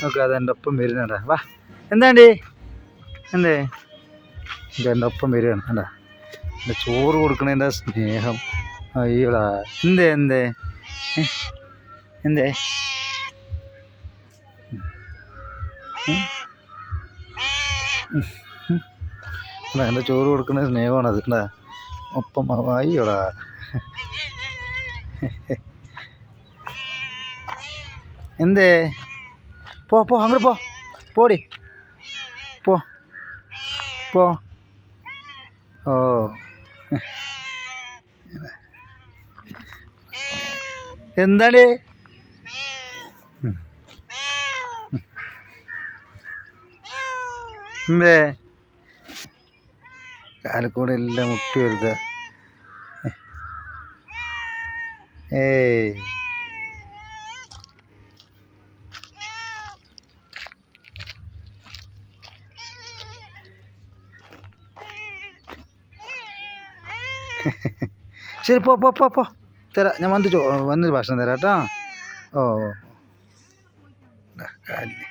Okay അതെൻ്റെ ഒപ്പം വരുന്നുണ്ടാ. വാ എന്താണ്ടി എന്തേ എൻ്റെ ഒപ്പം വരികയാണ് കണ്ടാ. എൻ്റെ ചോറ് കൊടുക്കണതിൻ്റെ സ്നേഹം. അയ്യോടാ എന്തേ എന്തേ എന്തേ എൻ്റെ ചോറ് കൊടുക്കുന്ന സ്നേഹമാണത് കണ്ടാ. ഒപ്പം അയ്യോടാ എന്തേ പോ പോ അങ്ങോട്ട് പോ പോടി പോ പോ. ഓ എന്താണ് എന്തേ കാലക്കൂടെ എല്ലാം മുട്ടി വരുത്ത. ഏയ് ശരി പോ പോ പോ പോ തരാം. ഞാൻ വന്നിട്ട് ഭക്ഷണം തരാം കേട്ടോ. ഓ കാലിന്